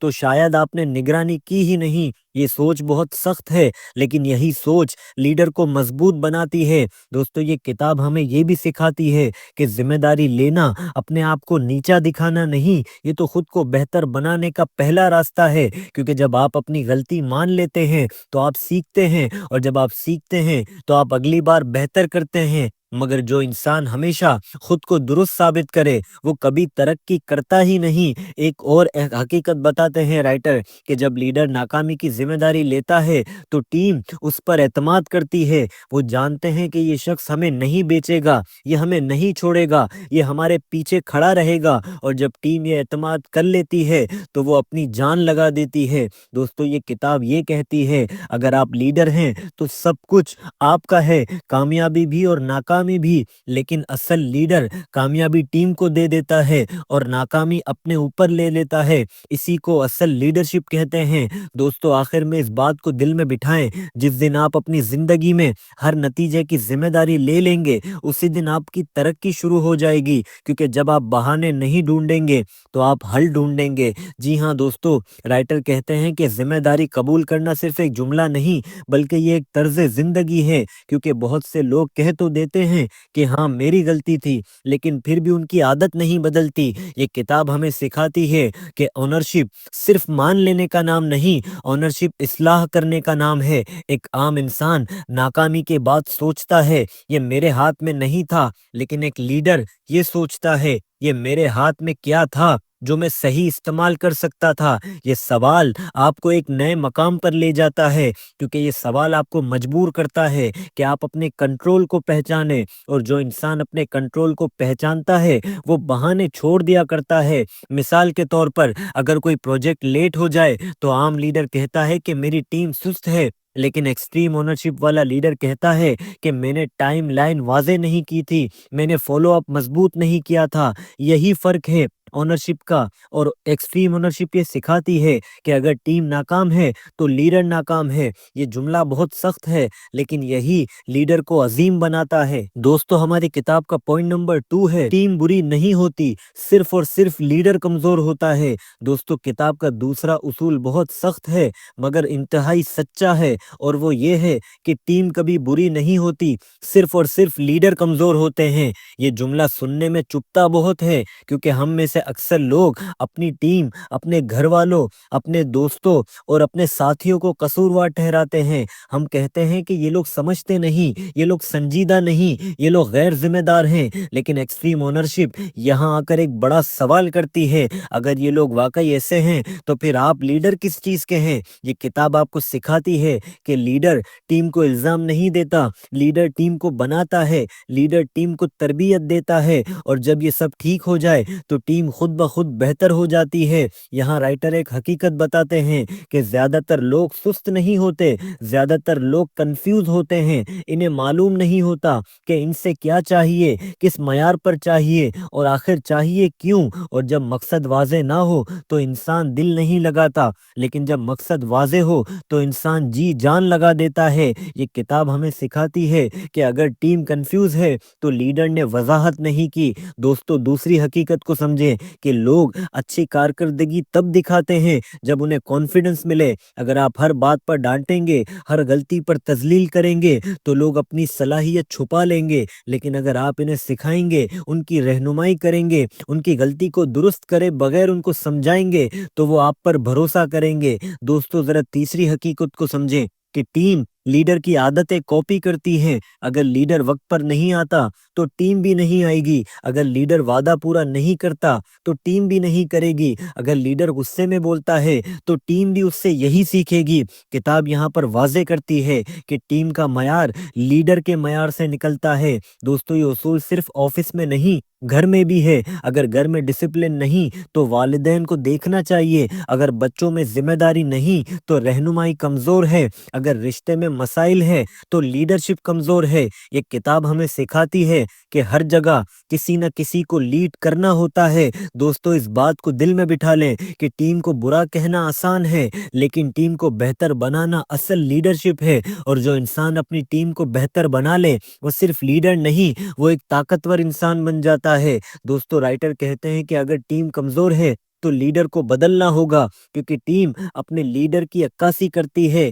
تو شاید آپ نے نگرانی کی ہی نہیں۔ یہ سوچ بہت سخت ہے، لیکن یہی سوچ لیڈر کو مضبوط بناتی ہے۔ دوستو یہ کتاب ہمیں یہ بھی سکھاتی ہے کہ ذمہ داری لینا اپنے آپ کو نیچا دکھانا نہیں، یہ تو خود کو بہتر بنانے کا پہلا راستہ ہے، کیونکہ جب آپ اپنی غلطی مان لیتے ہیں تو آپ سیکھتے ہیں، اور جب آپ سیکھتے ہیں تو آپ اگلی بار بہتر کرتے ہیں۔ مگر جو انسان ہمیشہ خود کو درست ثابت کرے وہ کبھی ترقی کرتا ہی نہیں۔ ایک اور حقیقت بتاتے ہیں رائٹر کہ جب لیڈر ناکامی کی ذمہ داری لیتا ہے تو ٹیم اس پر اعتماد کرتی ہے۔ وہ جانتے ہیں کہ یہ شخص ہمیں نہیں بیچے گا، یہ ہمیں نہیں چھوڑے گا، یہ ہمارے پیچھے کھڑا رہے گا، اور جب ٹیم یہ اعتماد کر لیتی ہے تو وہ اپنی جان لگا دیتی ہے۔ دوستو یہ کتاب یہ کہتی ہے اگر آپ لیڈر ہیں تو سب کچھ آپ کا ہے، کامیابی بھی اور ناکامی بھی، لیکن اصل لیڈر کامیابی ٹیم کو دے دیتا ہے اور ناکامی اپنے اوپر لے لیتا ہے۔ اسی کو اصل لیڈرشپ کہتے ہیں۔ دوستو آخر میں اس بات کو دل میں بٹھائیں، جس دن آپ اپنی زندگی میں ہر نتیجے کی ذمہ داری لے لیں گے اسی دن آپ کی ترقی شروع ہو جائے گی، کیونکہ جب آپ بہانے نہیں ڈھونڈیں گے تو آپ حل ڈھونڈیں گے۔ جی ہاں دوستو، رائٹر کہتے ہیں کہ ذمہ داری قبول کرنا صرف ایک جملہ نہیں بلکہ یہ ایک طرز زندگی ہے، کیونکہ بہت سے لوگ کہہ تو دیتے ہیں کہ ہاں میری غلطی تھی، لیکن پھر بھی ان کی عادت نہیں بدلتی۔ یہ کتاب ہمیں سکھاتی ہے کہ اونرشپ صرف مان لینے کا نام نہیں، اونرشپ اصلاح کرنے کا نام ہے۔ ایک عام انسان ناکامی کے بعد سوچتا ہے یہ میرے ہاتھ میں نہیں تھا، لیکن ایک لیڈر یہ سوچتا ہے یہ میرے ہاتھ میں کیا تھا جو میں صحیح استعمال کر سکتا تھا۔ یہ سوال آپ کو ایک نئے مقام پر لے جاتا ہے، کیونکہ یہ سوال آپ کو مجبور کرتا ہے کہ آپ اپنے کنٹرول کو پہچانیں، اور جو انسان اپنے کنٹرول کو پہچانتا ہے وہ بہانے چھوڑ دیا کرتا ہے۔ مثال کے طور پر اگر کوئی پروجیکٹ لیٹ ہو جائے تو عام لیڈر کہتا ہے کہ میری ٹیم سست ہے، لیکن ایکسٹریم اونرشپ والا لیڈر کہتا ہے کہ میں نے ٹائم لائن واضح نہیں کی تھی، میں نے فالو اپ مضبوط نہیں کیا تھا۔ یہی فرق ہے اونرشپ کا اور ایکسٹریم اونرشپ۔ یہ سکھاتی ہے کہ اگر ٹیم ناکام ہے تو لیڈر ناکام ہے۔ یہ جملہ بہت سخت ہے لیکن یہی لیڈر کو عظیم بناتا ہے۔ دوستو ہماری کتاب کا پوائنٹ نمبر 2 ہے ٹیم بری نہیں ہوتی، صرف اور صرف لیڈر کمزور ہوتا ہے۔ دوستو کتاب کا دوسرا اصول بہت سخت ہے مگر انتہائی سچا ہے، اور وہ یہ ہے کہ ٹیم کبھی بری نہیں ہوتی، صرف اور صرف لیڈر کمزور ہوتے ہیں۔ یہ جملہ سننے میں چبھتا بہت ہے، کیونکہ ہم میں سے اکثر لوگ اپنی ٹیم، اپنے گھر والوں، اپنے دوستوں اور اپنے ساتھیوں کو قصوروار ٹھہراتے ہیں۔ ہم کہتے ہیں کہ یہ لوگ سمجھتے نہیں، یہ لوگ سنجیدہ نہیں، یہ لوگ غیر ذمہ دار ہیں، لیکن ایکسٹریم اونرشپ یہاں آ کر ایک بڑا سوال کرتی ہے، اگر یہ لوگ واقعی ایسے ہیں تو پھر آپ لیڈر کس چیز کے ہیں؟ یہ کتاب آپ کو سکھاتی ہے کہ لیڈر ٹیم کو الزام نہیں دیتا، لیڈر ٹیم کو بناتا ہے، لیڈر ٹیم کو تربیت دیتا ہے، اور جب یہ سب ٹھیک ہو جائے تو ٹیم خود بخود بہتر ہو جاتی ہے۔ یہاں رائٹر ایک حقیقت بتاتے ہیں کہ زیادہ تر لوگ سست نہیں ہوتے، زیادہ تر لوگ کنفیوز ہوتے ہیں، انہیں معلوم نہیں ہوتا کہ ان سے کیا چاہیے، کس معیار پر چاہیے، اور آخر چاہیے کیوں۔ اور جب مقصد واضح نہ ہو تو انسان دل نہیں لگاتا، لیکن جب مقصد واضح ہو تو انسان جی جان لگا دیتا ہے۔ یہ کتاب ہمیں سکھاتی ہے کہ اگر ٹیم کنفیوز ہے تو لیڈر نے وضاحت نہیں کی۔ دوستو دوسری حقیقت کو سمجھیں کہ لوگ اچھی کارکردگی تب دکھاتے ہیں جب انہیں کانفیڈنس ملے۔ اگر آپ ہر بات پر ڈانٹیں گے، ہر غلطی پر تذلیل کریں گے تو لوگ اپنی صلاحیت چھپا لیں گے، لیکن اگر آپ انہیں سکھائیں گے، ان کی رہنمائی کریں گے، ان کی غلطی کو درست کرے بغیر ان کو سمجھائیں گے تو وہ آپ پر بھروسہ کریں گے۔ دوستو ذرا تیسری حقیقت کو سمجھیں کہ ٹیم لیڈر کی عادتیں کاپی کرتی ہیں۔ اگر لیڈر وقت پر نہیں آتا تو ٹیم بھی نہیں آئے گی، اگر لیڈر وعدہ پورا نہیں کرتا تو ٹیم بھی نہیں کرے گی، اگر لیڈر غصے میں بولتا ہے تو ٹیم بھی اس سے یہی سیکھے گی۔ کتاب یہاں پر واضح کرتی ہے کہ ٹیم کا معیار لیڈر کے معیار سے نکلتا ہے۔ دوستو یہ اصول صرف آفس میں نہیں، گھر میں بھی ہے۔ اگر گھر میں ڈسپلن نہیں تو والدین کو دیکھنا چاہیے، اگر بچوں میں ذمہ داری نہیں تو رہنمائی کمزور ہے، اگر رشتے میں مسائل ہے تو لیڈرشپ کمزور ہے۔ یہ کتاب ہمیں سکھاتی ہے کہ ہر جگہ کسی نہ کسی کو لیڈ کرنا ہوتا ہے۔ دوستو اس بات کو دل میں بٹھا لیں کہ ٹیم کو برا کہنا آسان ہے، لیکن ٹیم کو بہتر بنانا اصل لیڈرشپ ہے، اور جو انسان اپنی ٹیم کو بہتر بنا لے وہ صرف لیڈر نہیں، وہ ایک طاقتور انسان بن جاتا ہے۔ دوستو رائٹر کہتے ہیں کہ اگر ٹیم کمزور ہے تو لیڈر کو بدلنا ہوگا، کیونکہ ٹیم اپنے لیڈر کی عکاسی کرتی ہے۔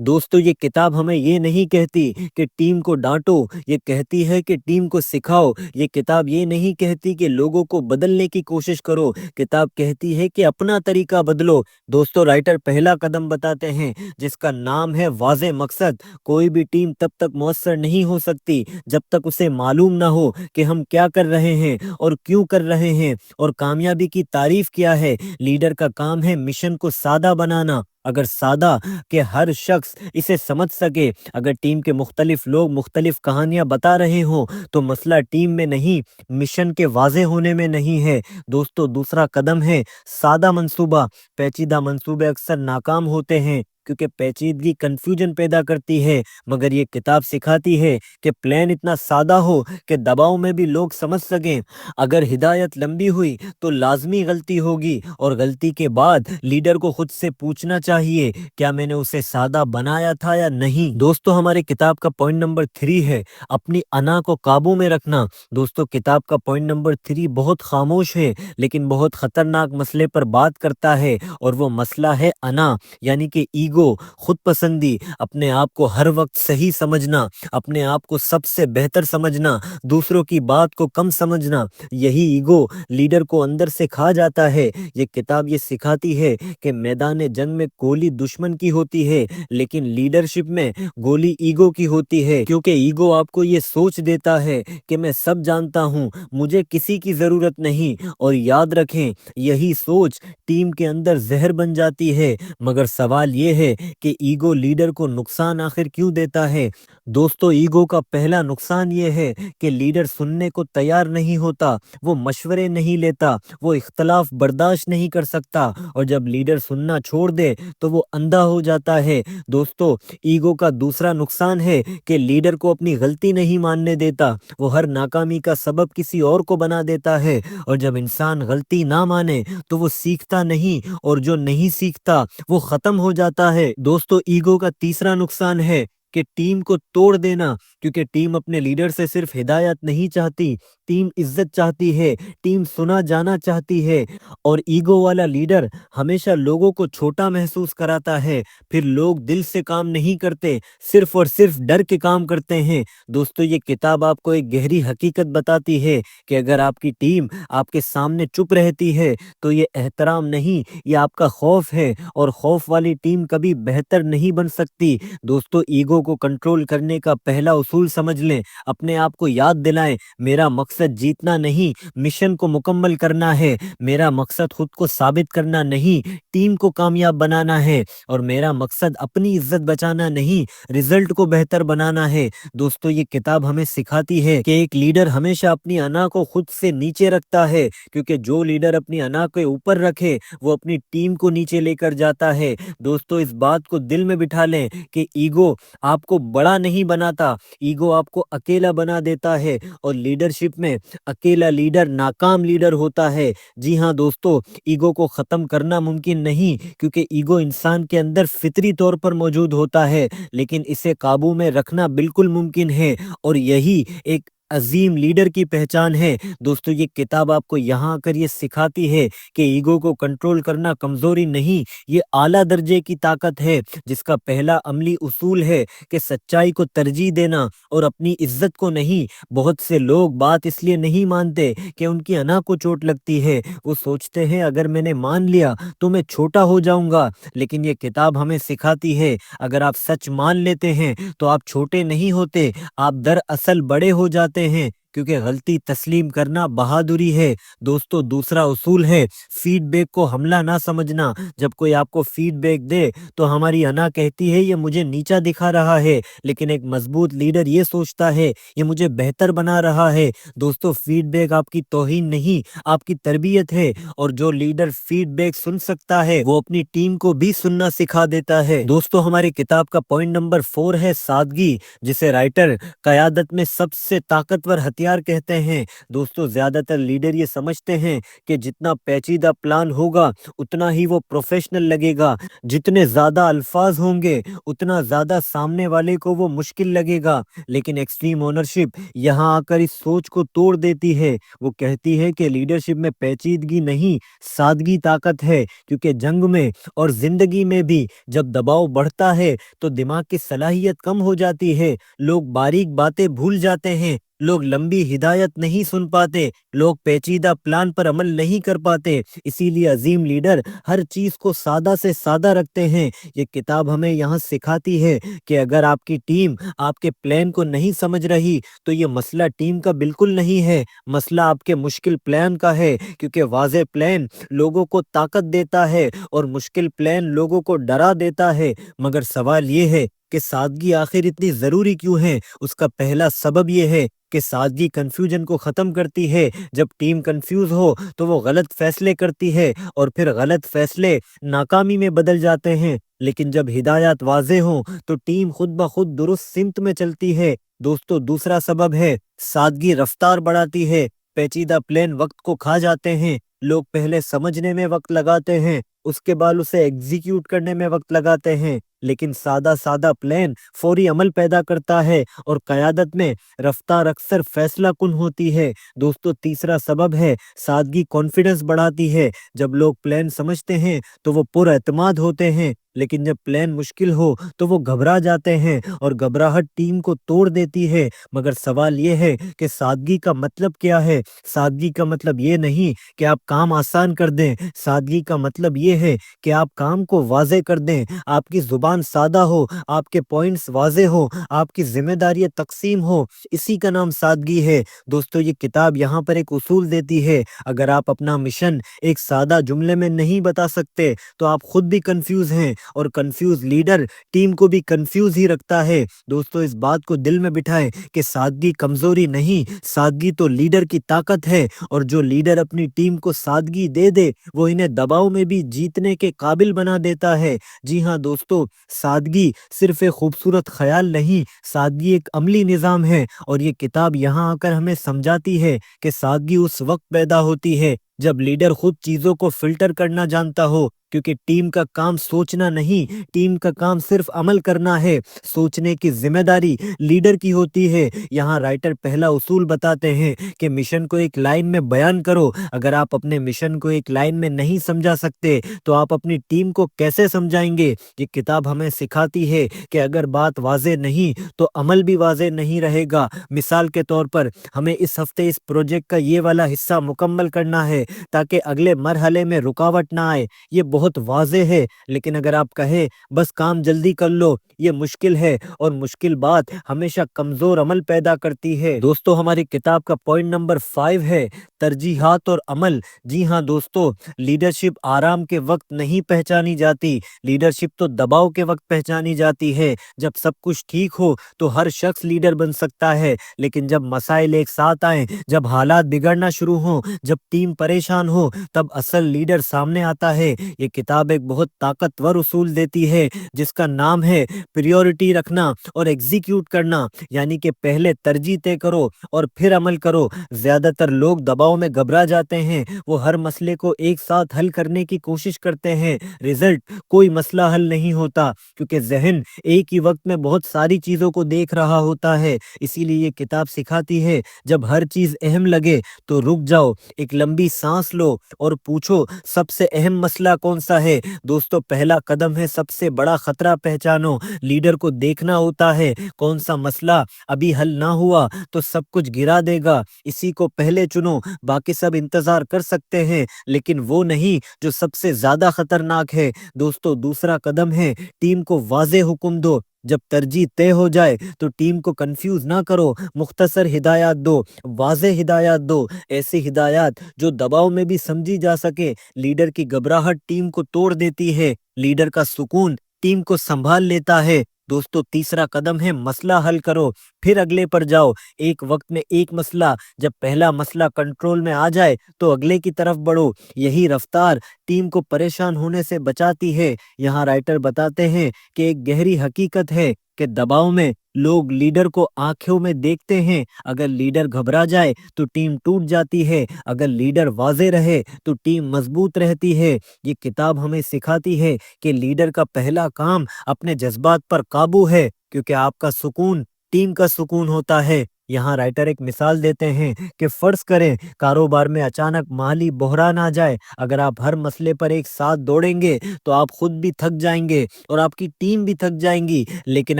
دوستو یہ کتاب ہمیں یہ نہیں کہتی کہ ٹیم کو ڈانٹو، یہ کہتی ہے کہ ٹیم کو سکھاؤ۔ یہ کتاب یہ نہیں کہتی کہ لوگوں کو بدلنے کی کوشش کرو، کتاب کہتی ہے کہ اپنا طریقہ بدلو۔ دوستو رائٹر پہلا قدم بتاتے ہیں جس کا نام ہے واضح مقصد۔ کوئی بھی ٹیم تب تک مؤثر نہیں ہو سکتی جب تک اسے معلوم نہ ہو کہ ہم کیا کر رہے ہیں اور کیوں کر رہے ہیں اور کامیابی کی تعریف کیا ہے۔ لیڈر کا کام ہے مشن کو سادہ بنانا، اگر سادہ کہ ہر شخص اسے سمجھ سکے۔ اگر ٹیم کے مختلف لوگ مختلف کہانیاں بتا رہے ہوں تو مسئلہ ٹیم میں نہیں، مشن کے واضح ہونے میں نہیں ہے۔ دوستو دوسرا قدم ہے سادہ منصوبہ۔ پیچیدہ منصوبے اکثر ناکام ہوتے ہیں کیونکہ پیچیدگی کنفیوژن پیدا کرتی ہے، مگر یہ کتاب سکھاتی ہے کہ پلان اتنا سادہ ہو کہ دباؤ میں بھی لوگ سمجھ سکیں۔ اگر ہدایت لمبی ہوئی تو لازمی غلطی ہوگی، اور غلطی کے بعد لیڈر کو خود سے پوچھنا چاہیے کیا میں نے اسے سادہ بنایا تھا یا نہیں۔ دوستو ہمارے کتاب کا پوائنٹ نمبر 3 ہے اپنی انا کو قابو میں رکھنا۔ دوستو کتاب کا پوائنٹ نمبر 3 بہت خاموش ہے لیکن بہت خطرناک مسئلے پر بات کرتا ہے، اور وہ مسئلہ ہے انا، یعنی کہ ایگو، خود پسندی، اپنے آپ کو ہر وقت صحیح سمجھنا، اپنے آپ کو سب سے بہتر سمجھنا، دوسروں کی بات کو کم سمجھنا۔ یہی ایگو لیڈر کو اندر سے کھا جاتا ہے۔ یہ کتاب یہ سکھاتی ہے کہ میدان جنگ میں گولی دشمن کی ہوتی ہے لیکن لیڈرشپ میں گولی ایگو کی ہوتی ہے، کیونکہ ایگو آپ کو یہ سوچ دیتا ہے کہ میں سب جانتا ہوں، مجھے کسی کی ضرورت نہیں۔ اور یاد رکھیں یہی سوچ ٹیم کے اندر زہر بن جاتی ہے۔ مگر سوال یہ ہے کہ ایگو لیڈر کو نقصان آخر کیوں دیتا ہے؟ دوستو ایگو کا پہلا نقصان یہ ہے کہ لیڈر سننے کو تیار نہیں ہوتا، وہ مشورے نہیں لیتا، وہ اختلاف برداشت نہیں کر سکتا، اور جب لیڈر سننا چھوڑ دے تو وہ اندھا ہو جاتا ہے۔ دوستو ایگو کا دوسرا نقصان ہے کہ لیڈر کو اپنی غلطی نہیں ماننے دیتا، وہ ہر ناکامی کا سبب کسی اور کو بنا دیتا ہے، اور جب انسان غلطی نہ مانے تو وہ سیکھتا نہیں، اور جو نہیں سیکھتا وہ ختم ہو جاتا ہے۔ دوستو ایگو کا تیسرا نقصان ہے کہ ٹیم کو توڑ دینا، کیونکہ ٹیم اپنے لیڈر سے صرف ہدایت نہیں چاہتی، ٹیم عزت چاہتی ہے، ٹیم سنا جانا چاہتی ہے، اور ایگو والا لیڈر ہمیشہ لوگوں کو چھوٹا محسوس کراتا ہے، پھر لوگ دل سے کام نہیں کرتے، صرف اور صرف ڈر کے کام کرتے ہیں۔ دوستو یہ کتاب آپ کو ایک گہری حقیقت بتاتی ہے کہ اگر آپ کی ٹیم آپ کے سامنے چپ رہتی ہے تو یہ احترام نہیں، یہ آپ کا خوف ہے، اور خوف والی ٹیم کبھی بہتر نہیں بن سکتی۔ دوستو ایگو کو کنٹرول کرنے کا پہلا اصول سمجھ لیں، اپنے آپ کو یاد دلائیں میرا مقصد جیتنا نہیں، مشن کو مکمل کرنا ہے، میرا مقصد خود کو ثابت کرنا نہیں، ٹیم کو کامیاب بنانا ہے، اور میرا مقصد اپنی عزت بچانا نہیں، رزلٹ کو بہتر بنانا ہے۔ دوستو یہ کتاب ہمیں سکھاتی ہے کہ ایک لیڈر ہمیشہ اپنی انا کو خود سے نیچے رکھتا ہے، کیونکہ جو لیڈر اپنی انا کے اوپر رکھے وہ اپنی ٹیم کو نیچے لے کر جاتا ہے۔ دوستو اس بات کو دل میں بٹھا لیں کہ ایگو آپ کو بڑا نہیں بناتا، ایگو آپ کو اکیلا بنا دیتا ہے، اور لیڈرشپ میں اکیلا لیڈر ناکام لیڈر ہوتا ہے۔ جی ہاں دوستو ایگو کو ختم کرنا ممکن نہیں، کیونکہ ایگو انسان کے اندر فطری طور پر موجود ہوتا ہے، لیکن اسے قابو میں رکھنا بالکل ممکن ہے، اور یہی ایک عظیم لیڈر کی پہچان ہے۔ دوستو یہ کتاب آپ کو یہاں آ کر یہ سکھاتی ہے کہ ایگو کو کنٹرول کرنا کمزوری نہیں، یہ اعلیٰ درجے کی طاقت ہے، جس کا پہلا عملی اصول ہے کہ سچائی کو ترجیح دینا اور اپنی عزت کو نہیں۔ بہت سے لوگ بات اس لیے نہیں مانتے کہ ان کی انا کو چوٹ لگتی ہے، وہ سوچتے ہیں اگر میں نے مان لیا تو میں چھوٹا ہو جاؤں گا، لیکن یہ کتاب ہمیں سکھاتی ہے اگر آپ سچ مان لیتے ہیں تو آپ چھوٹے نہیں ہوتے، آپ دراصل بڑے ہو جاتے ہیں، کیونکہ غلطی تسلیم کرنا بہادری ہے۔ دوستو دوسرا اصول ہے فیڈ بیک کو حملہ نہ سمجھنا۔ جب کوئی آپ کو فیڈ بیک دے تو ہماری انا کہتی ہے یہ مجھے نیچا دکھا رہا ہے، لیکن ایک مضبوط لیڈر یہ سوچتا ہے یہ مجھے بہتر بنا رہا ہے۔ دوستو فیڈ بیک آپ کی توہین نہیں، آپ کی تربیت ہے، اور جو لیڈر فیڈ بیک سن سکتا ہے وہ اپنی ٹیم کو بھی سننا سکھا دیتا ہے۔ دوستو ہماری کتاب کا پوائنٹ نمبر 4 ہے سادگی، جسے رائٹر قیادت میں سب سے طاقتور ہتھیار ہوشیار کہتے ہیں؟ دوستو زیادہ تر لیڈر یہ سمجھتے ہیں کہ جتنا پیچیدہ پلان ہوگا اتنا ہی وہ پروفیشنل لگے گا، جتنے زیادہ الفاظ ہوں گے اتنا زیادہ سامنے والے کو وہ مشکل لگے گا۔ لیکن ایکسٹریم اونرشپ یہاں آ کر اس سوچ کو توڑ دیتی ہے۔ وہ کہتی ہے کہ لیڈرشپ میں پیچیدگی نہیں، سادگی طاقت ہے، کیونکہ جنگ میں اور زندگی میں بھی جب دباؤ بڑھتا ہے تو دماغ کی صلاحیت کم ہو جاتی ہے، لوگ باریک باتیں بھول جاتے ہیں، لوگ لمبی ہدایت نہیں سن پاتے، لوگ پیچیدہ پلان پر عمل نہیں کر پاتے۔ اسی لیے عظیم لیڈر ہر چیز کو سادہ سے سادہ رکھتے ہیں۔ یہ کتاب ہمیں یہاں سکھاتی ہے کہ اگر آپ کی ٹیم آپ کے پلان کو نہیں سمجھ رہی تو یہ مسئلہ ٹیم کا بالکل نہیں ہے، مسئلہ آپ کے مشکل پلان کا ہے، کیونکہ واضح پلان لوگوں کو طاقت دیتا ہے اور مشکل پلان لوگوں کو ڈرا دیتا ہے۔ مگر سوال یہ ہے کہ سادگی آخر اتنی ضروری کیوں ہے؟ اس کا پہلا سبب یہ ہے کہ سادگی کنفیوژن کو ختم کرتی ہے۔ جب ٹیم کنفیوز ہو تو وہ غلط فیصلے کرتی ہے اور پھر غلط فیصلے ناکامی میں بدل جاتے ہیں، لیکن جب ہدایات واضح ہوں تو ٹیم خود بخود درست سمت میں چلتی ہے۔ دوستو دوسرا سبب ہے سادگی رفتار بڑھاتی ہے۔ پیچیدہ پلان وقت کو کھا جاتے ہیں، لوگ پہلے سمجھنے میں وقت لگاتے ہیں، اس کے بعد اسے ایگزیکیوٹ کرنے میں وقت لگاتے ہیں، لیکن سادہ پلان فوری عمل پیدا کرتا ہے اور قیادت میں رفتار اکثر فیصلہ کن ہوتی ہے۔ دوستو تیسرا سبب ہے سادگی کانفیڈنس بڑھاتی ہے۔ جب لوگ پلان سمجھتے ہیں تو وہ پر اعتماد ہوتے ہیں، لیکن جب پلان مشکل ہو تو وہ گھبرا جاتے ہیں اور گھبراہٹ ٹیم کو توڑ دیتی ہے۔ مگر سوال یہ ہے کہ سادگی کا مطلب کیا ہے؟ سادگی کا مطلب یہ نہیں کہ آپ کام آسان کر دیں، سادگی کا مطلب یہ ہے کہ آپ کام کو واضح کر دیں، آپ کی زبان سادہ ہو، آپ کے پوائنٹس واضح ہو، آپ کی ذمہ داریاں تقسیم ہو، اسی کا نام سادگی ہے۔ دوستو یہ کتاب یہاں پر ایک اصول دیتی ہے، اگر آپ اپنا مشن ایک سادہ جملے میں نہیں بتا سکتے تو آپ خود بھی کنفیوز ہیں، اور کنفیوز لیڈر ٹیم کو بھی کنفیوز ہی رکھتا ہے۔ دوستو اس بات کو دل میں بٹھائیں کہ سادگی کمزوری نہیں، سادگی تو لیڈر کی طاقت ہے، اور جو لیڈر اپنی ٹیم کو سادگی دے دے وہ انہیں دباؤ میں بھی جیتنے کے قابل بنا دیتا ہے۔ جی ہاں دوستو، سادگی صرف ایک خوبصورت خیال نہیں، سادگی ایک عملی نظام ہے، اور یہ کتاب یہاں آ کر ہمیں سمجھاتی ہے کہ سادگی اس وقت پیدا ہوتی ہے جب لیڈر خود چیزوں کو فلٹر کرنا جانتا ہو، کیونکہ ٹیم کا کام سوچنا نہیں، ٹیم کا کام صرف عمل کرنا ہے۔ سوچنے کی ذمہ داری لیڈر کی ہوتی ہے۔ یہاں رائٹر پہلا اصول بتاتے ہیں کہ مشن کو ایک لائن میں بیان کرو۔ اگر آپ اپنے مشن کو ایک لائن میں نہیں سمجھا سکتے تو آپ اپنی ٹیم کو کیسے سمجھائیں گے؟ یہ کتاب ہمیں سکھاتی ہے کہ اگر بات واضح نہیں تو عمل بھی واضح نہیں رہے گا۔ مثال کے طور پر ہمیں اس ہفتے اس پروجیکٹ کا یہ والا حصہ مکمل کرنا ہے تاکہ اگلے مرحلے میں رکاوٹ نہ آئے۔ یہ بہت واضح ہے، لیکن اگر آپ کہیں بس کام جلدی کر لو، یہ مشکل ہے، اور مشکل بات ہمیشہ کمزور عمل پیدا کرتی ہے۔ دوستو ہماری کتاب کا پوائنٹ نمبر 5 ہے ترجیحات اور عمل۔ جی ہاں دوستو، لیڈرشپ آرام کے وقت نہیں پہچانی جاتی، لیڈرشپ تو دباؤ کے وقت پہچانی جاتی ہے۔ جب سب کچھ ٹھیک ہو تو ہر شخص لیڈر بن سکتا ہے، لیکن جب مسائل ایک ساتھ آئیں، جب حالات بگڑنا شروع ہوں، جب ٹیم پریشان ہو، تب اصل لیڈر سامنے آتا ہے۔ یہ کتاب ایک بہت طاقتور اصول دیتی ہے جس کا نام ہے پریورٹی رکھنا اور ایگزیکیوٹ کرنا، یعنی کہ پہلے ترجیح طے کرو اور پھر عمل کرو۔ زیادہ تر لوگ دباؤ میں گھبرا جاتے ہیں، وہ ہر مسئلے کو ایک ساتھ حل کرنے کی کوشش کرتے ہیں، رزلٹ کوئی مسئلہ حل نہیں ہوتا، کیونکہ ذہن ایک ہی وقت میں بہت ساری چیزوں کو دیکھ رہا ہوتا ہے۔ اسی لیے یہ کتاب سکھاتی ہے جب ہر چیز اہم لگے تو رک جاؤ، ایک لمبی سانس لو اور پوچھو سب سے اہم مسئلہ کون سا ہے۔ دوستو پہلا قدم ہے سب سے بڑا خطرہ پہچانو۔ لیڈر کو دیکھنا ہوتا ہے کون سا مسئلہ ابھی حل نہ ہوا تو سب کچھ گرا دے گا، اسی کو پہلے چنو، باقی سب انتظار کر سکتے ہیں، لیکن وہ نہیں جو سب سے زیادہ خطرناک ہے۔ دوستو دوسرا قدم ہے ٹیم کو واضح حکم دو۔ جب ترجیح طے ہو جائے تو ٹیم کو کنفیوز نہ کرو، مختصر ہدایات دو، واضح ہدایات دو، ایسی ہدایات جو دباؤ میں بھی سمجھی جا سکے۔ لیڈر کی گھبراہٹ ٹیم کو توڑ دیتی ہے، لیڈر کا سکون ٹیم کو سنبھال لیتا ہے۔ دوستو تیسرا قدم ہے مسئلہ حل کرو، پھر اگلے پر جاؤ۔ ایک وقت میں ایک مسئلہ، جب پہلا مسئلہ کنٹرول میں آ جائے تو اگلے کی طرف بڑھو۔ یہی رفتار ٹیم کو پریشان ہونے سے بچاتی ہے۔ یہاں رائٹر بتاتے ہیں کہ ایک گہری حقیقت ہے کہ دباؤ میں لوگ لیڈر کو آنکھوں میں دیکھتے ہیں، اگر لیڈر گھبرا جائے تو ٹیم ٹوٹ جاتی ہے، اگر لیڈر واضح رہے تو ٹیم مضبوط رہتی ہے۔ یہ کتاب ہمیں سکھاتی ہے کہ لیڈر کا پہلا کام اپنے جذبات پر قابو ہے، کیونکہ آپ کا سکون ٹیم کا سکون ہوتا ہے۔ یہاں رائٹر ایک مثال دیتے ہیں کہ فرض کریں کاروبار میں اچانک مالی بحران آ جائے، اگر آپ ہر مسئلے پر ایک ساتھ دوڑیں گے تو آپ خود بھی تھک جائیں گے اور آپ کی ٹیم بھی تھک جائیں گی، لیکن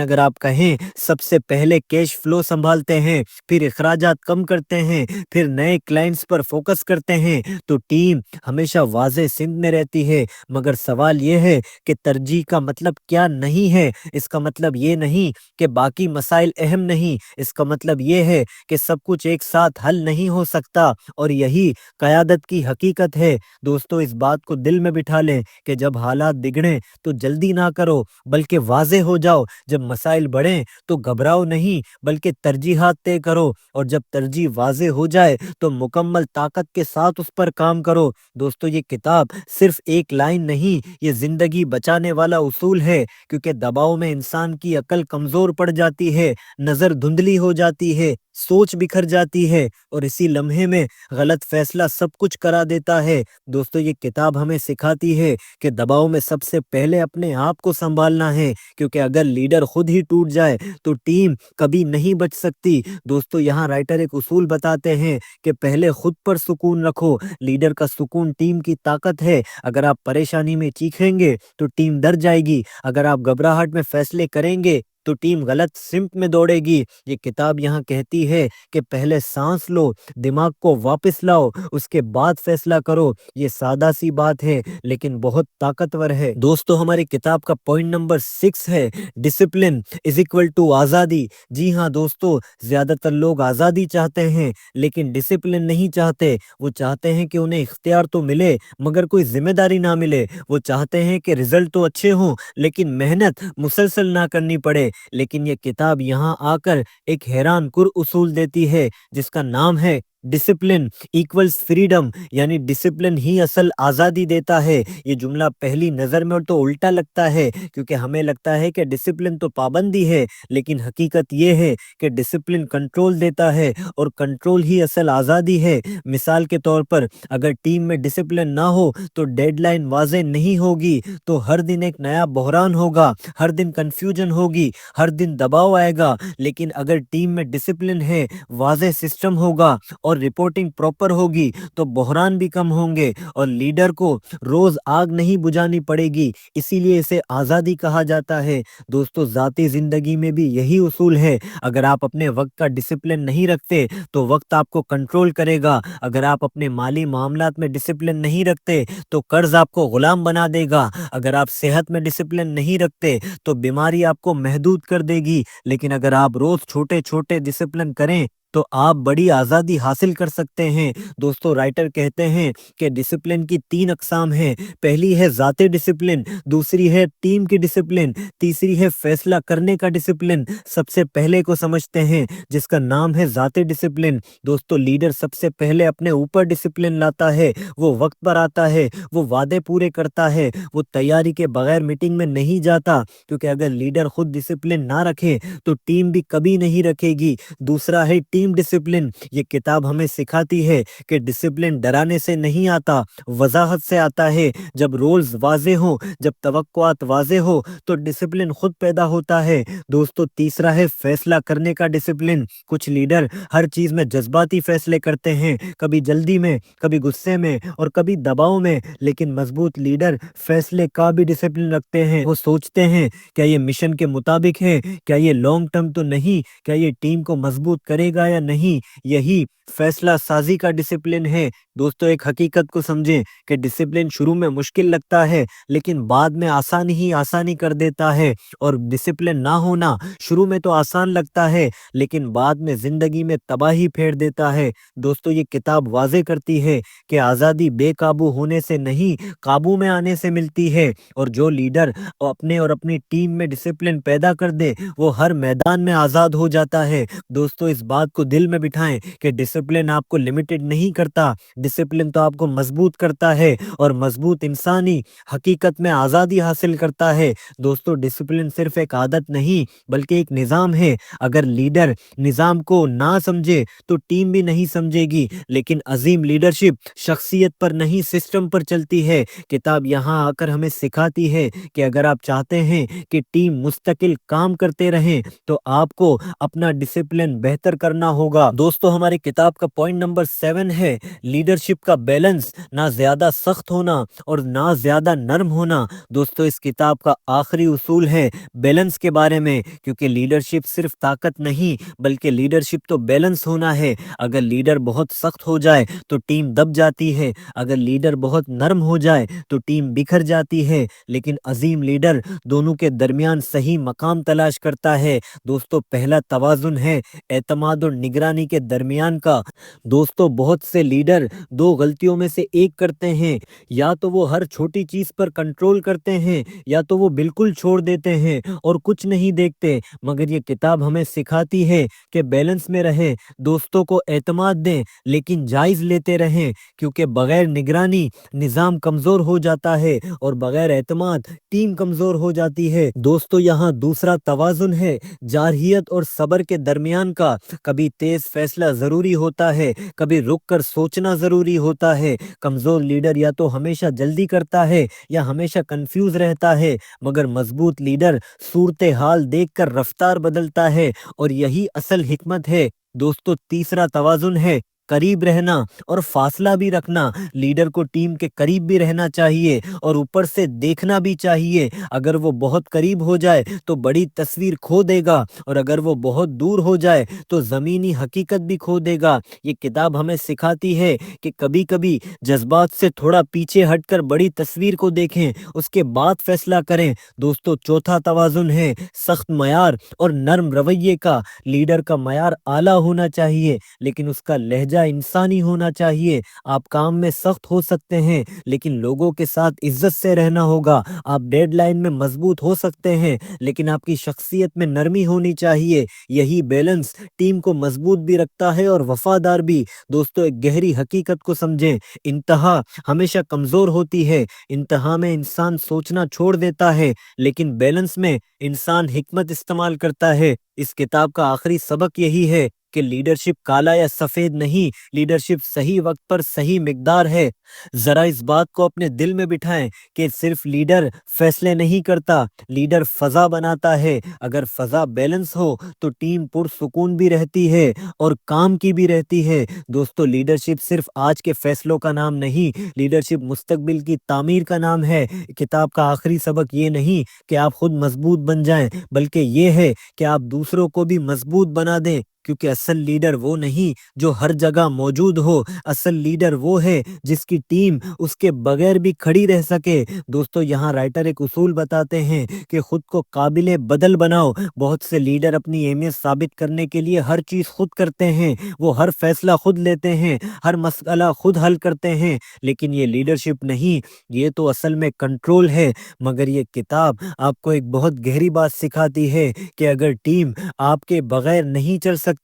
اگر آپ کہیں سب سے پہلے کیش فلو سنبھالتے ہیں، پھر اخراجات کم کرتے ہیں، پھر نئے کلائنٹس پر فوکس کرتے ہیں، تو ٹیم ہمیشہ واضح سمت میں رہتی ہے۔ مگر سوال یہ ہے کہ ترجیح کا مطلب کیا نہیں ہے؟ اس کا مطلب یہ نہیں کہ باقی مسائل اہم نہیں، اس کا مطلب یہ ہے کہ سب کچھ ایک ساتھ حل نہیں ہو سکتا، اور یہی قیادت کی حقیقت ہے۔ دوستو، اس بات کو دل میں بٹھا لیں کہ جب حالات بگڑیں تو جلدی نہ کرو بلکہ واضح ہو جاؤ، جب مسائل بڑھیں تو گھبراؤ نہیں بلکہ ترجیحات طے کرو، اور جب ترجیح واضح ہو جائے تو مکمل طاقت کے ساتھ اس پر کام کرو۔ دوستو، یہ کتاب صرف ایک لائن نہیں، یہ زندگی بچانے والا اصول ہے، کیونکہ دباؤ میں انسان کی عقل کمزور پڑ جاتی ہے، نظر دھندلی ہو جاتی ہے، سوچ بکھر جاتی ہے، اور اسی لمحے میں غلط فیصلہ سب کچھ کرا دیتا ہے۔ دوستو، یہ کتاب ہمیں سکھاتی ہے کہ دباؤ میں سب سے پہلے اپنے آپ کو سنبھالنا ہے، کیونکہ اگر لیڈر خود ہی ٹوٹ جائے تو ٹیم کبھی نہیں بچ سکتی۔ دوستو، یہاں رائٹر ایک اصول بتاتے ہیں کہ پہلے خود پر سکون رکھو، لیڈر کا سکون ٹیم کی طاقت ہے۔ اگر آپ پریشانی میں چیخیں گے تو ٹیم ڈر جائے گی، اگر آپ گھبراہٹ میں فیصلے کریں گے تو ٹیم غلط سمت میں دوڑے گی۔ یہ کتاب یہاں کہتی ہے کہ پہلے سانس لو، دماغ کو واپس لاؤ، اس کے بعد فیصلہ کرو۔ یہ سادہ سی بات ہے لیکن بہت طاقتور ہے۔ دوستو، ہماری کتاب کا پوائنٹ نمبر 6 ہے ڈسپلن از اکول ٹو آزادی۔ جی ہاں دوستو، زیادہ تر لوگ آزادی چاہتے ہیں لیکن ڈسپلن نہیں چاہتے۔ وہ چاہتے ہیں کہ انہیں اختیار تو ملے مگر کوئی ذمہ داری نہ ملے، وہ چاہتے ہیں کہ رزلٹ تو اچھے ہوں لیکن محنت مسلسل نہ کرنی پڑے۔ لیکن یہ کتاب یہاں آ کر ایک حیران کن اصول دیتی ہے جس کا نام ہے ڈسپلن ایکولز فریڈم، یعنی ڈسپلن ہی اصل آزادی دیتا ہے۔ یہ جملہ پہلی نظر میں تو الٹا لگتا ہے، کیونکہ ہمیں لگتا ہے کہ ڈسپلن تو پابندی ہے، لیکن حقیقت یہ ہے کہ ڈسپلن کنٹرول دیتا ہے، اور کنٹرول ہی اصل آزادی ہے۔ مثال کے طور پر اگر ٹیم میں ڈسپلن نہ ہو تو ڈیڈ لائن واضح نہیں ہوگی، تو ہر دن ایک نیا بحران ہوگا، ہر دن کنفیوژن ہوگی، ہر دن دباؤ آئے گا۔ لیکن اگر ٹیم میں ڈسپلن ہے، واضح سسٹم ہوگا اور رپورٹنگ پراپر ہوگی تو بحران بھی کم ہوں گے، اور لیڈر کو روز آگ نہیں بجھانی پڑے گی۔ اسی لیے اسے آزادی کہا جاتا ہے۔ دوستو، ذاتی زندگی میں بھی یہی اصول ہے۔ اگر آپ اپنے وقت کا ڈسپلن نہیں رکھتے تو وقت آپ کو کنٹرول کرے گا، اگر آپ اپنے مالی معاملات میں ڈسپلن نہیں رکھتے تو قرض آپ کو غلام بنا دے گا، اگر آپ صحت میں ڈسپلن نہیں رکھتے تو بیماری آپ کو محدود کر دے گی، لیکن اگر آپ روز چھوٹے چھوٹے ڈسپلن کریں تو آپ بڑی آزادی حاصل کر سکتے ہیں۔ دوستو، رائٹر کہتے ہیں کہ ڈسپلن کی 3 اقسام ہیں۔ پہلی ہے ذاتی ڈسپلن، دوسری ہے ٹیم کی ڈسپلن، تیسری ہے فیصلہ کرنے کا ڈسپلن۔ سب سے پہلے کو سمجھتے ہیں جس کا نام ہے ذاتی ڈسپلن۔ دوستو، لیڈر سب سے پہلے اپنے اوپر ڈسپلن لاتا ہے، وہ وقت پر آتا ہے، وہ وعدے پورے کرتا ہے، وہ تیاری کے بغیر میٹنگ میں نہیں جاتا، کیونکہ اگر لیڈر خود ڈسپلن نہ رکھے تو ٹیم بھی کبھی نہیں رکھے گی۔ دوسرا ہے ٹیم ڈسپلن۔ یہ کتاب ہمیں سکھاتی ہے کہ ڈسپلن ڈرانے سے نہیں آتا، وضاحت سے آتا ہے۔ جب رولز واضح ہوں، جب توقعات واضح ہو تو ڈسپلن خود پیدا ہوتا ہے۔ دوستو، تیسرا ہے فیصلہ کرنے کا ڈسپلن۔ کچھ لیڈر ہر چیز میں جذباتی فیصلے کرتے ہیں، کبھی جلدی میں، کبھی غصے میں اور کبھی دباؤ میں، لیکن مضبوط لیڈر فیصلے کا بھی ڈسپلن رکھتے ہیں۔ وہ سوچتے ہیں کیا یہ مشن کے مطابق ہے، کیا یہ لانگ ٹرم تو نہیں، کیا یہ ٹیم کو مضبوط کرے گا یا نہیں۔ یہی فیصلہ سازی کا ڈسپلن ہے۔ دوستو، ایک حقیقت کو سمجھیں کہ ڈسپلن شروع میں مشکل لگتا ہے لیکن بعد میں آسانی ہی آسانی کر دیتا ہے، اور ڈسپلن نہ ہونا شروع میں تو آسان لگتا ہے لیکن بعد میں زندگی میں تباہی پھیر دیتا ہے۔ دوستو، یہ کتاب واضح کرتی ہے کہ آزادی بے قابو ہونے سے نہیں، قابو میں آنے سے ملتی ہے، اور جو لیڈر اپنے اور اپنی ٹیم میں ڈسپلن پیدا کر دے وہ ہر میدان میں آزاد ہو جاتا ہے۔ دوستو، اس بات کو دل میں بٹھائیں کہ ڈسپلن آپ کو لمیٹڈ نہیں کرتا، ڈسپلن تو آپ کو مضبوط کرتا ہے، اور مضبوط انسانی حقیقت میں آزادی حاصل کرتا ہے۔ دوستو ڈسپلن صرف ایک عادت نہیں بلکہ ایک نظام ہے۔ اگر لیڈر نظام کو نہ سمجھے تو ٹیم بھی نہیں سمجھے گی، لیکن عظیم لیڈرشپ شخصیت پر نہیں سسٹم پر چلتی ہے۔ کتاب یہاں آ کر ہمیں سکھاتی ہے کہ اگر آپ چاہتے ہیں کہ ٹیم مستقل کام کرتے رہیں تو آپ کو اپنا ڈسپلن بہتر کرنا ہوگا۔ دوستو ہماری کتاب کا پوائنٹ نمبر 7 ہے لیڈرشپ کا بیلنس، نہ زیادہ سخت ہونا اور نہ زیادہ نرم ہونا۔ دوستو اس کتاب کا آخری اصول ہے بیلنس کے بارے میں، کیونکہ لیڈرشپ صرف طاقت نہیں بلکہ لیڈرشپ تو بیلنس ہونا ہے۔ اگر لیڈر بہت سخت ہو جائے تو ٹیم دب جاتی ہے، اگر لیڈر بہت نرم ہو جائے تو ٹیم بکھر جاتی ہے، لیکن عظیم لیڈر دونوں کے درمیان صحیح مقام تلاش کرتا ہے۔ دوستو پہلا توازن ہے اعتماد اور نگرانی کے درمیان کا۔ دوستو بہت سے لیڈر دو غلطیوں میں سے ایک کرتے ہیں، یا تو وہ ہر چھوٹی چیز پر کنٹرول کرتے ہیں یا تو وہ بالکل چھوڑ دیتے ہیں اور کچھ نہیں دیکھتے، مگر یہ کتاب ہمیں سکھاتی ہے کہ بیلنس میں رہیں، دوستوں کو اعتماد دیں لیکن جائز لیتے رہیں، کیونکہ بغیر نگرانی نظام کمزور ہو جاتا ہے اور بغیر اعتماد ٹیم کمزور ہو جاتی ہے۔ دوستو یہاں دوسرا توازن ہے جارحیت اور صبر کے درمیان کا۔ کبھی تیز فیصلہ ضروری ہوتا ہے، کبھی رک کر سوچنا ضروری ہوتا ہے۔ کمزور لیڈر یا تو ہمیشہ جلدی کرتا ہے یا ہمیشہ کنفیوز رہتا ہے، مگر مضبوط لیڈر صورتحال دیکھ کر رفتار بدلتا ہے، اور یہی اصل حکمت ہے۔ دوستو تیسرا توازن ہے قریب رہنا اور فاصلہ بھی رکھنا۔ لیڈر کو ٹیم کے قریب بھی رہنا چاہیے اور اوپر سے دیکھنا بھی چاہیے۔ اگر وہ بہت قریب ہو جائے تو بڑی تصویر کھو دے گا، اور اگر وہ بہت دور ہو جائے تو زمینی حقیقت بھی کھو دے گا۔ یہ کتاب ہمیں سکھاتی ہے کہ کبھی کبھی جذبات سے تھوڑا پیچھے ہٹ کر بڑی تصویر کو دیکھیں، اس کے بعد فیصلہ کریں۔ دوستو چوتھا توازن ہے سخت معیار اور نرم رویے کا۔ لیڈر کا معیار اعلیٰ ہونا چاہیے لیکن اس کا لہجہ انسانی ہونا چاہیے۔ آپ کام میں سخت ہو سکتے ہیں لیکن لوگوں کے ساتھ عزت سے رہنا ہوگا۔ آپ ڈیڈ لائن میں مضبوط ہو سکتے ہیں لیکن آپ کی شخصیت میں نرمی ہونی چاہیے۔ یہی بیلنس ٹیم کو مضبوط بھی رکھتا ہے اور وفادار بھی۔ دوستو ایک گہری حقیقت کو سمجھیں، انتہا ہمیشہ کمزور ہوتی ہے۔ انتہا میں انسان سوچنا چھوڑ دیتا ہے لیکن بیلنس میں انسان حکمت استعمال کرتا ہے۔ اس کتاب کا آخری سبق یہی ہے کہ لیڈرشپ کالا یا سفید نہیں، لیڈرشپ صحیح وقت پر صحیح مقدار ہے۔ ذرا اس بات کو اپنے دل میں بٹھائیں کہ صرف لیڈر فیصلے نہیں کرتا، لیڈر فضا بناتا ہے۔ اگر فضا بیلنس ہو تو ٹیم پرسکون بھی رہتی ہے اور کام کی بھی رہتی ہے۔ دوستو لیڈرشپ صرف آج کے فیصلوں کا نام نہیں، لیڈرشپ مستقبل کی تعمیر کا نام ہے۔ کتاب کا آخری سبق یہ نہیں کہ آپ خود مضبوط بن جائیں، بلکہ یہ ہے کہ آپ دوسروں کو بھی مضبوط بنا دیں، کیونکہ اصل لیڈر وہ نہیں جو ہر جگہ موجود ہو، اصل لیڈر وہ ہے جس کی ٹیم اس کے بغیر بھی کھڑی رہ سکے۔ دوستو یہاں رائٹر ایک اصول بتاتے ہیں کہ خود کو قابل بدل بناؤ۔ بہت سے لیڈر اپنی اہمیت ثابت کرنے کے لیے ہر چیز خود کرتے ہیں، وہ ہر فیصلہ خود لیتے ہیں، ہر مسئلہ خود حل کرتے ہیں، لیکن یہ لیڈرشپ نہیں، یہ تو اصل میں کنٹرول ہے۔ مگر یہ کتاب آپ کو ایک بہت گہری بات سکھاتی ہے کہ اگر ٹیم آپ کے بغیر نہیں چل سکتی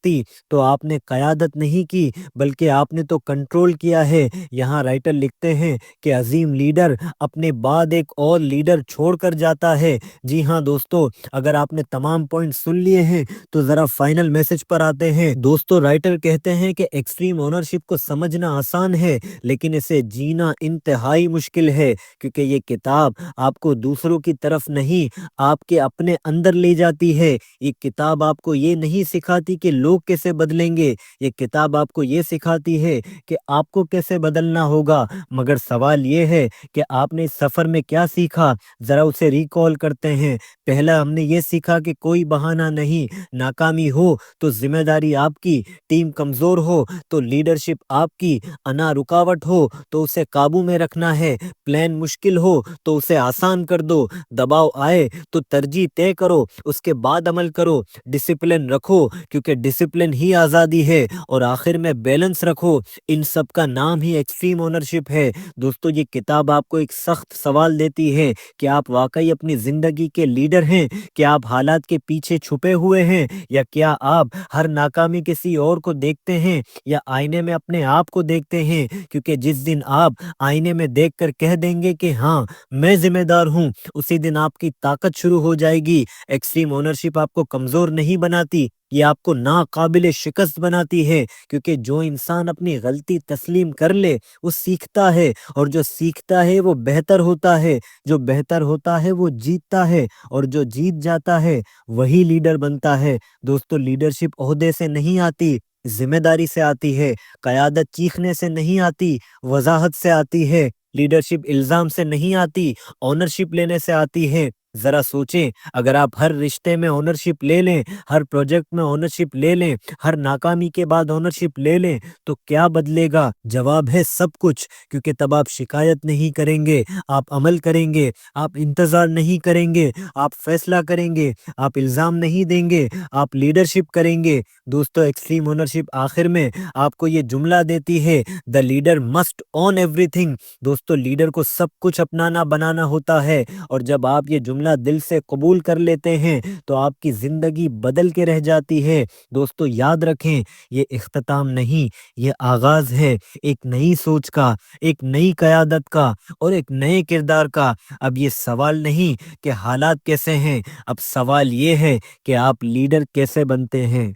تو آپ نے قیادت نہیں کی بلکہ آپ نے تو کنٹرول کیا ہے۔ یہاں رائٹر لکھتے ہیں کہ عظیم لیڈر اپنے بعد ایک اور لیڈر چھوڑ کر جاتا ہے۔ جی ہاں دوستو، اگر آپ نے تمام پوائنٹ سن لیے ہیں تو ذرا فائنل میسج پر آتے ہیں۔ دوستو رائٹر کہتے ہیں کہ ایکسٹریم اونرشپ کو سمجھنا آسان ہے لیکن اسے جینا انتہائی مشکل ہے، کیونکہ یہ کتاب آپ کو دوسروں کی طرف نہیں، آپ کے اپنے اندر لے جاتی ہے۔ یہ کتاب آپ کو یہ نہیں سکھاتی کہ لوگ کیسے بدلیں گے، یہ کتاب آپ کو یہ سکھاتی ہے کہ آپ کو کیسے بدلنا ہوگا۔ مگر سوال یہ ہے کہ آپ نے اس سفر میں کیا سیکھا، ذرا اسے ریکال کرتے ہیں۔ پہلا ہم نے یہ سیکھا کہ کوئی بہانہ نہیں، ناکامی ہو تو ذمہ داری آپ کی، ٹیم کمزور ہو تو لیڈرشپ آپ کی، انا رکاوٹ ہو تو اسے قابو میں رکھنا ہے، پلان مشکل ہو تو اسے آسان کر دو، دباؤ آئے تو ترجیح طے کرو، اس کے بعد عمل کرو، ڈسپلن رکھو، کیونکہ ڈسپلن ہی آزادی ہے، اور آخر میں بیلنس رکھو، ان سب کا نام ہی ایکسٹریم اونرشپ ہے۔ دوستو یہ کتاب آپ کو ایک سخت سوال دیتی ہے کہ آپ واقعی اپنی زندگی کے لیڈر ہیں؟ کیا آپ حالات کے پیچھے چھپے ہوئے ہیں، یا کیا آپ ہر ناکامی کسی اور کو دیکھتے ہیں، یا آئینے میں اپنے آپ کو دیکھتے ہیں؟ کیونکہ جس دن آپ آئینے میں دیکھ کر کہہ دیں گے کہ ہاں میں ذمہ دار ہوں، اسی دن آپ کی طاقت شروع ہو جائے گی۔ ایکسٹریم اونرشپ آپ کو کمزور نہیں بناتی، یہ آپ کو ناقابل شکست بناتی ہے، کیونکہ جو انسان اپنی غلطی تسلیم کر لے وہ سیکھتا ہے، اور جو سیکھتا ہے وہ بہتر ہوتا ہے، جو بہتر ہوتا ہے وہ جیتتا ہے، اور جو جیت جاتا ہے وہی لیڈر بنتا ہے۔ دوستو لیڈرشپ عہدے سے نہیں آتی، ذمہ داری سے آتی ہے۔ قیادت چیخنے سے نہیں آتی، وضاحت سے آتی ہے۔ لیڈرشپ الزام سے نہیں آتی، اونرشپ لینے سے آتی ہے۔ ذرا سوچیں، اگر آپ ہر رشتے میں اونرشپ لے لیں، ہر پروجیکٹ میں اونرشپ لے لیں، ہر ناکامی کے بعد اونرشپ لے لیں، تو کیا بدلے گا؟ جواب ہے سب کچھ، کیونکہ تب آپ شکایت نہیں کریں گے، آپ عمل کریں گے، آپ انتظار نہیں کریں گے، آپ فیصلہ کریں گے، آپ الزام نہیں دیں گے، آپ لیڈرشپ کریں گے۔ دوستو ایکسٹریم اونرشپ آخر میں آپ کو یہ جملہ دیتی ہے: the leader must own everything. دوستو لیڈر کو سب کچھ اپنانا بنانا ہوتا ہے، اور جب آپ یہ جملہ دل سے قبول کر لیتے ہیں تو آپ کی زندگی بدل کے رہ جاتی ہے۔ دوستو یاد رکھیں، یہ اختتام نہیں، یہ آغاز ہے ایک نئی سوچ کا، ایک نئی قیادت کا، اور ایک نئے کردار کا۔ اب یہ سوال نہیں کہ حالات کیسے ہیں، اب سوال یہ ہے کہ آپ لیڈر کیسے بنتے ہیں۔